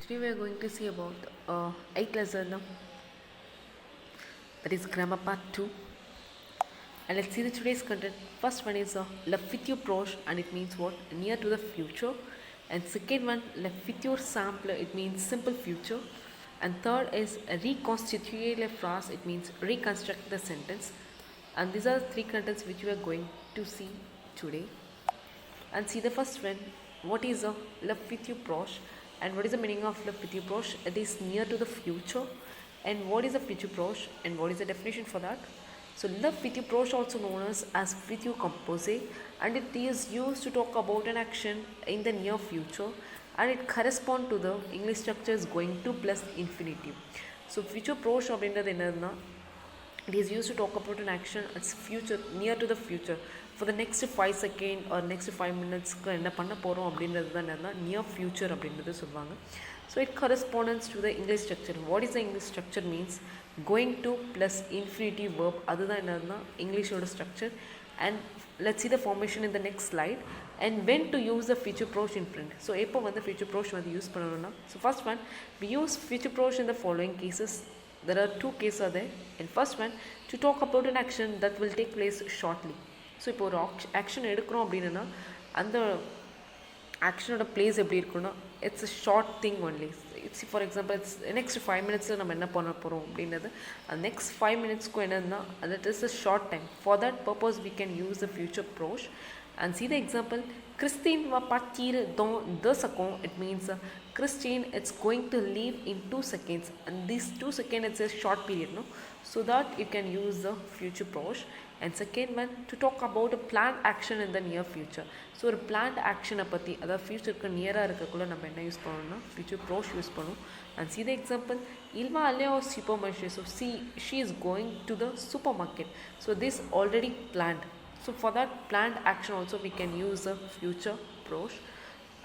Today we are going to see about 8th lesson, that is grammar part 2. And let's see the today's content. First one is le futur proche, and it means what? Near to the future. And second one, le futur simple, it means simple future. And third is reconstituer la phrase, it means reconstruct the sentence. And these are the three contents which we are going to see today. And see the first one, what is a le futur proche, and what is the meaning of le futur proche? It is near to the future. And what is a futur proche, and what is the definition for that? So le futur proche, also known as futur composé, and it is used to talk about an action in the near future, and it corresponds to the English structure is going to plus infinitive. So futur proche அப்படின்றது என்னதுன்னா, it is used to talk about an action it's future, near to the future, for the next 5 seconds or next 5 minutes என்ன பண்ண போகிறோம் அப்படின்றது தான் என்னன்னா near future அப்படின்றது சொல்லுவாங்க. So it correspondence to the English structure. What is the English structure means going to plus infinitive verb, அதுதான் என்னதுன்னா இங்கிலீஷோட ஸ்ட்ரக்சர். And let's see the formation in the next slide. And when to use the future proche in print. So எப்போ வந்து future proche வந்து use பண்ணணும்னா, so first one, we use future proche in the following cases. There are two cases are there. And first one, to talk about an action that will take place shortly. So இப்போ ஒரு action எடுக்கிறோம் அப்படின்னா அந்த ஆக்ஷனோட place எப்படி இருக்குன்னா, it's a short thing only. It's for example it's next 5 மினிட்ஸில் நம்ம என்ன பண்ண போகிறோம் அப்படின்றது, அந்த நெக்ஸ்ட் 5 மினிட்ஸ்க்கும் என்னதுன்னா that is a short time. For that purpose we can use the future approach. And see the example, Christine va partir dans 2 seconds. It means Christine, it's going to leave in 2 seconds. And these 2 seconds, it's a short period, no? So that you can use the future proche. And second one, to talk about a planned action in the near future. So ஒரு planned action பற்றி, அதாவது ஃபியூச்சருக்கு நியராக இருக்கக்குள்ள நம்ம என்ன use பண்ணணும்னா future proche use பண்ணணும். And see the example, il va aller au supermarché. So see, she is going to the supermarket. So this already planned. So for that planned action also we can use the future proche.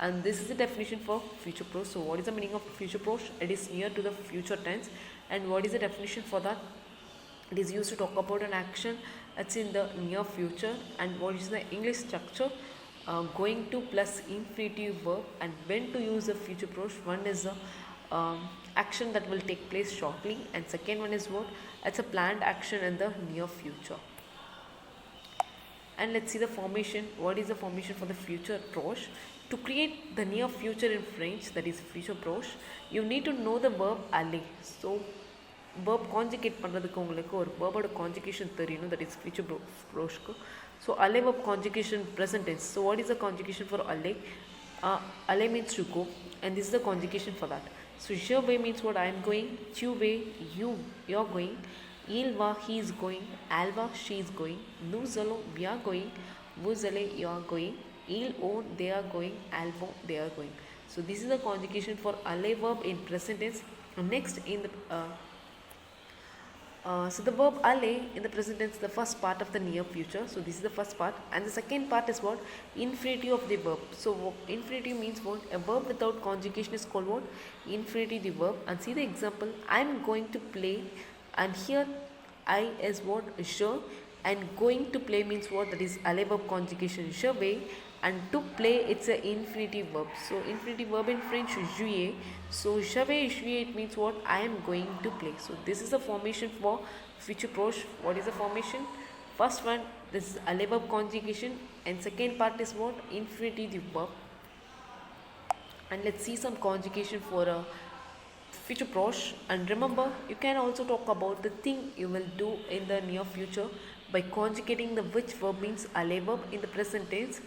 And this is the definition for future proche. So what is the meaning of future proche? It is near to the future tense. And what is the definition for that? It is used to talk about an action that's in the near future. And what is the English structure? Going to plus infinitive verb. And when to use the future proche? One is the action that will take place shortly, and second one is what? It's a planned action in the near future. And let's see the formation. What is the formation for the future proche? To create the near future in French, that is future proche, you need to know the verb aller. So verb conjugate பண்ணுறதுக்கு உங்களுக்கு ஒரு verb conjugation தெரியணும், that is future proche. So aller verb conjugation present tense. So what is the conjugation for aller? Aller means to go, and this is the conjugation for that. So je vais means what? I am going. Tu vas, you are going. Il va, he is going. Elle va, she is going. Nous allons, we are going. Vous allez, you are going. Ils vont, they are going. Elles vont, they are going. So this is the conjugation for aller verb in present tense. Next in the so the verb aller in the present tense, the first part of the near future. So this is the first part, and the second part is what? Infinitive of the verb. So infinitive means what? A verb without conjugation is called what? Infinitive the verb. And see the example, I am going to play. And here I is what? Je. And going to play means what? That is aller verb conjugation je vais. And to play, it's an infinitive verb. So infinitive verb in French, jouer. So je vais jouer, it means what? I am going to play. So this is the formation for future proche. What is the formation? First one, this is aller verb conjugation, and second part is what? Infinitive verb. And let's see some conjugation for a future proche. And remember, you can also talk about the thing you will do in the near future by conjugating the which verb means aller verb in the present tense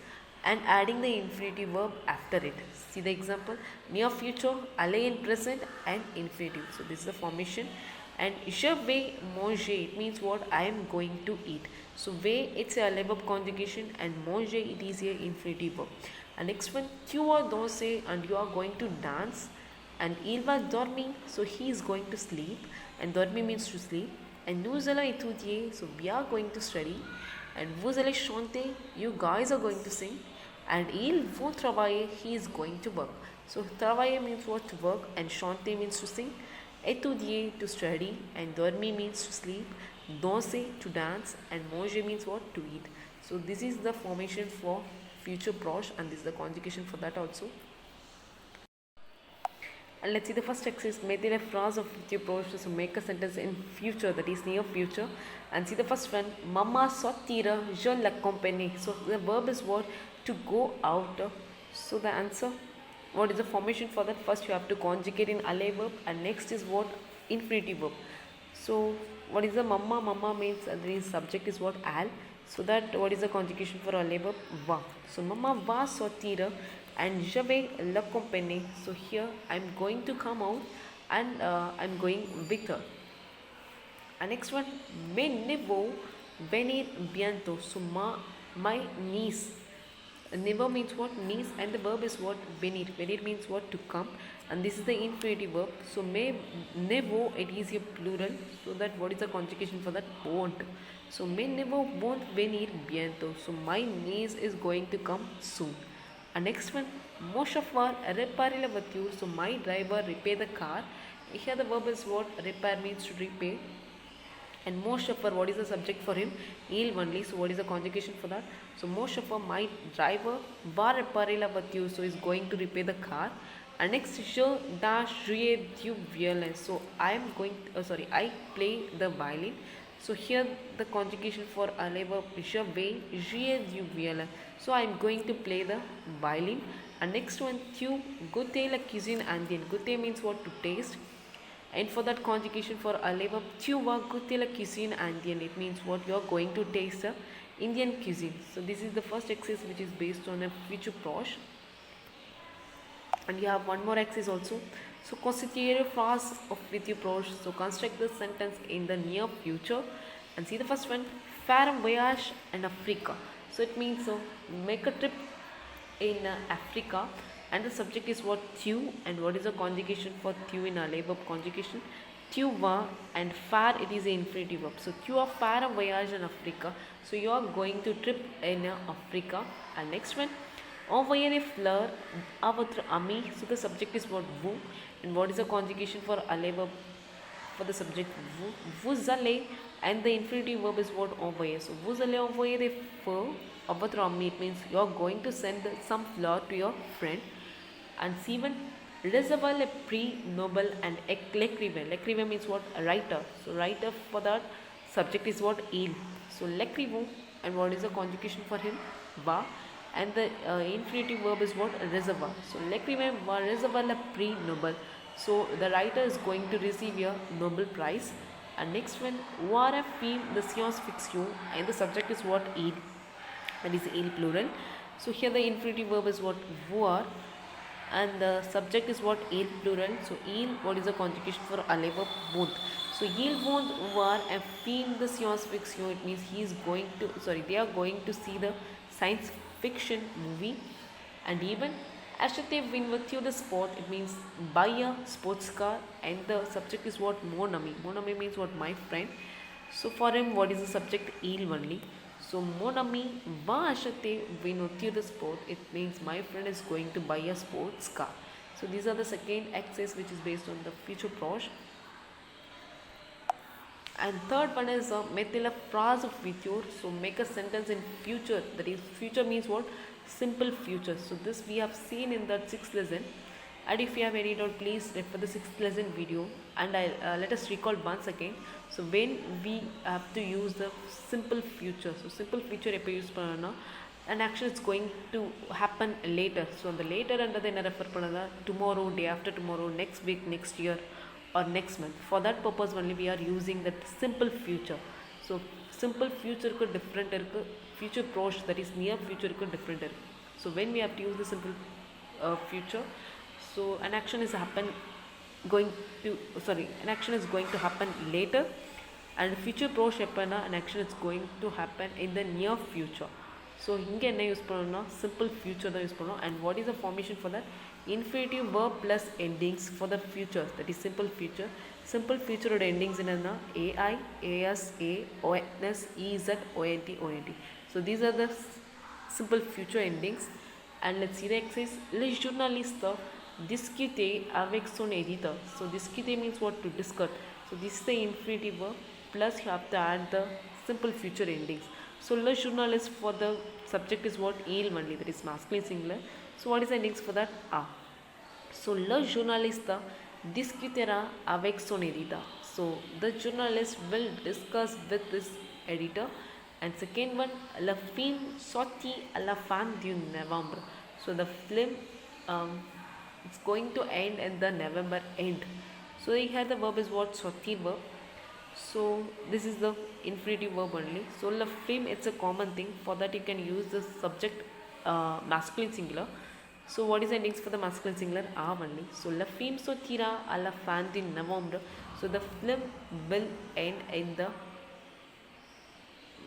and adding the infinitive verb after it. See the example, near future, aller in present, and infinitive. So this is the formation. And je vais manger, it means what? I am going to eat. So vais, it's a aller verb conjugation, and manger, it is a infinitive verb. And next one, tu vas danser, and you are going to dance. And il va dormir, so he is going to sleep, and dormir means to sleep. And nous allons étudier, so we are going to study. And vous allez chanter, you guys are going to sing. And ils vont travailler, he is going to work. So travailler means what? To work, and chanter means to sing. Étudier, to study, and dormir means to sleep. Danser, to dance, and manger means what? To eat. So this is the formation for future proche, and this is the conjugation for that also. And let's see the first exercise. Made a phrase of future approach to make a sentence in future, that is near future. And see the first one. Mama sortira je l'accompagne. So the verb is what? To go out. So the answer. What is the formation for that? First you have to conjugate in alle verb, and next is what? Infinitive verb. So what is the mama? Mama means the subject is what? Al. So that what is the conjugation for alle verb? Va. So mama va sortira and je vais l'accompagner. So here I am going to come out and I am going with her. And next one, me nevo venir bientôt. So my niece. Never means what? Niece, and the verb is what? Venir. Venir means what? To come, and this is the infinitive verb. So me nevo, it is a plural. So that what is the conjugation for that? Won't. So me nevo won't venir bientôt. So my niece is going to come soon. And next one, mon chauffeur réparer la voiture. So my driver repair the car. Here the verb is what? Repair means to repair. And mon chauffeur, what is the subject for him? Il only. So what is the conjugation for that? So mon chauffeur, my driver, va réparer la voiture. So is going to repair the car. And next, je da jouer du violon. So I am going. I play the violin. So here the conjugation for alle verb, je vais jouer du violon. So I am going to play the violin. And next one, tu goûter la cuisine indienne. Goûter means what? To taste. And for that conjugation for alle verb, tu vas goûter la cuisine indienne. It means what? You are going to taste the Indian cuisine. So this is the first exercise which is based on a future proche. And you have one more exercise also. So constitute a phrase of future proche. So construct the sentence in the near future. And see the first one, faire un voyage in Africa. So it means make a trip in Africa, and the subject is what? Tu. And what is the conjugation for tu in alle verb conjugation? Tu vas, and faire, it is an infinitive verb. So tu vas faire un voyage in Africa. So you are going to trip in Africa. And next one, envoyer des fleurs à votre ami. So the subject is what? Vous. And what is the conjugation for alle verb for the subject? Vous. Vous allez, and the infinitive verb is what? Envoyer. So vous allez envoyer des fleurs à votre ami. It means you are going to send some flower to your friend. And C1, recevoir le prix Nobel and l'écrivain. L'écrivain means what? A writer. So writer, for that subject is what? Il. So l'écrivain, and what is the conjugation for him? Va. And the infinitive verb is what? Recevoir. So l'écrivain va recevoir le prix Nobel. So the writer is going to receive a Nobel Prize. And next one, voir un film de science-fiction, and the subject is what? Il. That is il plural. So here the infinitive verb is what? Voir. And the subject is what? Il plural. So il, what is the conjugation for alle verb? Won't. So il won't voir un film de science-fiction. It means he is going to, they are going to see the science fiction movie. And even acheter une voiture de sport, it means buy a sports car, and the subject is what? Mon ami. Mon ami means what? My friend. So for him, what is the subject? Il only. So mon ami va acheter une voiture de sport. It means my friend is going to buy a sports car. So these are the second exercise which is based on the future proche. And third one is mettre la phrase of future. So make a sentence in future. That is, future means what? Simple future. So this we have seen in that 6th lesson. And if you have any doubt, please refer the 6th lesson video. And let us recall once again. So when we have to use the simple future. So simple future எப்போ use பண்ணணும்னா an action is going to happen later. So அந்த later என்றதை என்ன refer பண்ணதா? Tomorrow, day after tomorrow, next week, next year, or next month. For that purpose only we are using that simple future. So simple future க்கு different இருக்கு, future proche, that is near future க்கு different இருக்கு. So when we have to use the simple future, so an action is going to happen later, and future proche எப்பனா an action is going to happen in the near future. So இங்கே என்ன use பண்ணணும்னா simple future தான் use பண்ணணும். And what is the formation for that? Infinitive verb plus endings for the future, that is simple future. Simple future ஓட endings என்னன்னா ai, as, a, ons, ez, ont, ont. So these are the simple future endings. And let's see the exercise. Le journaliste discuter avec son éditeur. So discuter means what? To discuss. So this is the infinitive verb, plus you have to add the simple future endings. So le journaliste, for the subject is what? Il only, that is masculine singular. So what is the endings for that? A. So le journalista discuterà avec son editor. So the journalist will discuss with his editor. And second one, le film sorti à la fin du Novembre. So the film um, it's going to end in the November end. So here the verb is what? Sorti verb. So this is the infinitive verb only. So la film, it's a common thing. For that you can use the subject masculine singular. So what is the endings for the masculine singular? Are only. So la film sortira à la fin de novembre. So the film will end in the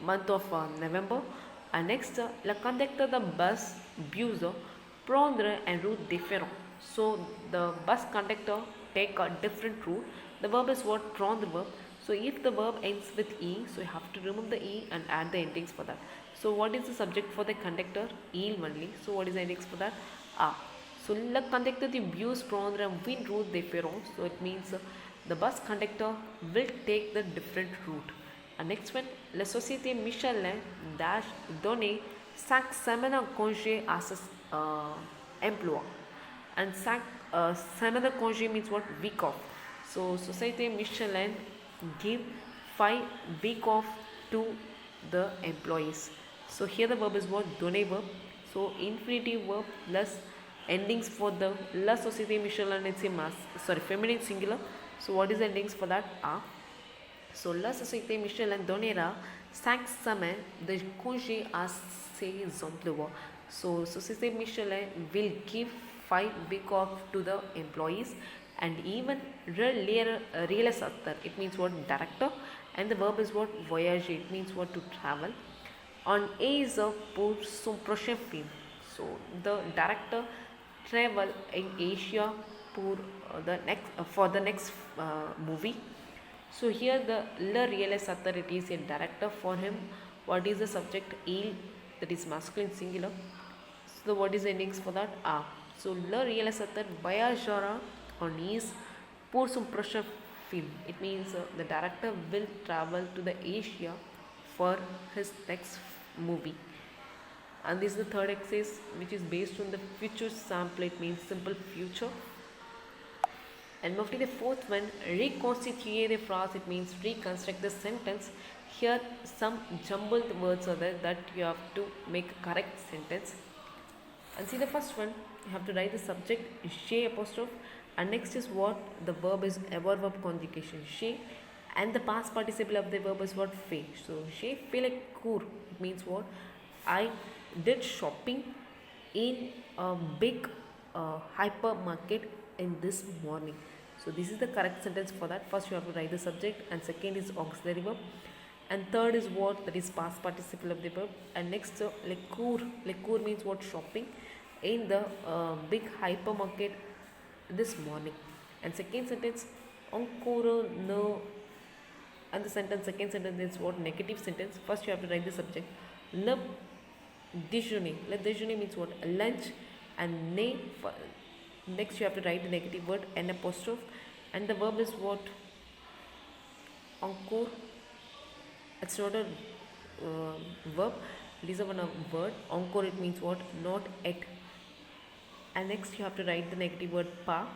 month of November. And next, le conducteur de bus bus prendre un route différent. So the bus conductor take a different route. The verb is what? Prendre verb. So if the verb ends with e, so you have to remove the e and add the endings for that. So what is the subject for the conductor? Il only. So what is the endings for that? A. So le conducteur du bus prendre une route différente. So it means the bus conductor will take the different route. And next one, la société Michelin dash donner 5 semaines de congé à ses emplois. And 5 semaines de congé means what? Week off. So société Michelin give 5 week off to the employees. So here the verb is what? Donner verb. So infinitive verb plus endings for the la société Michelin, it's a feminine singular. So what is the endings for that? Are. So la société Michelin donnera 5 semaines de congé à ses emplois. So société Michelin will give 5 week off to the employees. And even realisateur, it means what? Director. And the verb is what? Voyager, it means what? To travel. On is pour son prochain film. So the director travel in Asia for the next movie. So here the le realisateur, it is a director. For him, what is the subject? Il, that is masculine singular. So what is the endings for that? A. So le realisateur voyagera on is pour son prochain film. It means the director will travel to the Asia for his next movie. And this is the third exercise, which is based on the future sample. It means simple future. And move to the fourth one, reconstituer the phrase. It means reconstruct the sentence. Here some jumbled words are there that you have to make a correct sentence. And see the first one, you have to write the subject she apostrophe, and next is what? The verb is ever verb conjugation she, and the past participle of the verb is what? Fait. So she fait le cours. It means what? I did shopping in a big hypermarket in this morning. So this is the correct sentence for that. First you have to write the subject, and second is auxiliary verb, and third is what? That is past participle of the verb. And next le cours. Le cours means what? Shopping in the big hypermarket this morning. And second sentence, encore no. And the second sentence is what? Negative sentence. First you have to write the subject. Le déjeuner. Le déjeuner means what? Lunch. And ne. Next you have to write the negative word, an apostrophe, and the verb is what? Encore. It's not a verb, it is a word. Encore, it means what? Not yet. And next you have to write the negative word pas.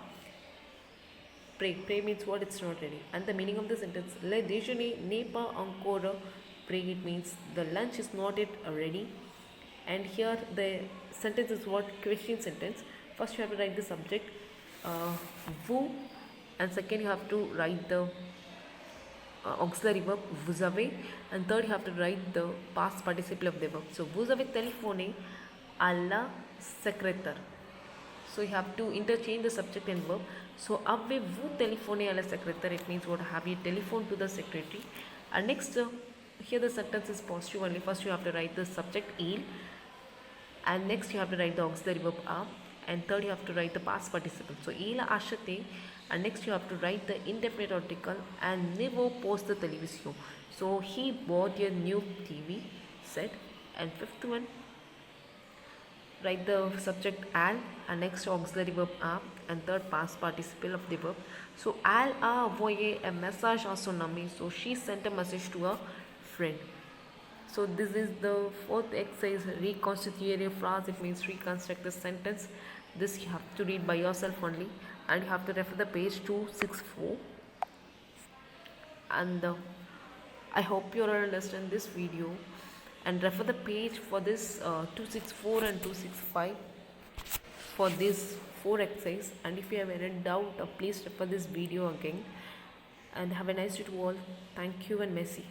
Pray. Pray means what? It's not ready. And the meaning of the sentence, le déjeuner n'est pas encore prêt, it means the lunch is not yet ready. And here the sentence is what? Question sentence. First you have to write the subject vous, and second you have to write the auxiliary verb vous avez, and third you have to write the past participle of the verb. So vous avez téléphoné à la secrétaire. So you have to interchange the subject and verb. So avez-vous téléphoné à la secrétaire, it means what? Have you telephoned to the secretary. And next here the sentence is positive only. First you have to write the subject il, and next you have to write the auxiliary verb a, and third you have to write the past participle. So il a acheté, and next you have to write the indefinite article, and nouveau poste de télévision. So he bought a new TV set. And fifth one, write the subject al, and next auxiliary verb a, and third past participle of the verb. So elle a envoyé un message à son ami. So she sent a message to her friend. So this is the fourth exercise, reconstitute a phrase. It means reconstruct the sentence. This you have to read by yourself only, and you have to refer the page 264. And I hope you all understand this video, and refer the page for this 264 and 265 for this 4 exercise. And if you have any doubt, please refer this video again. And have a nice day to all. Thank you and Messi.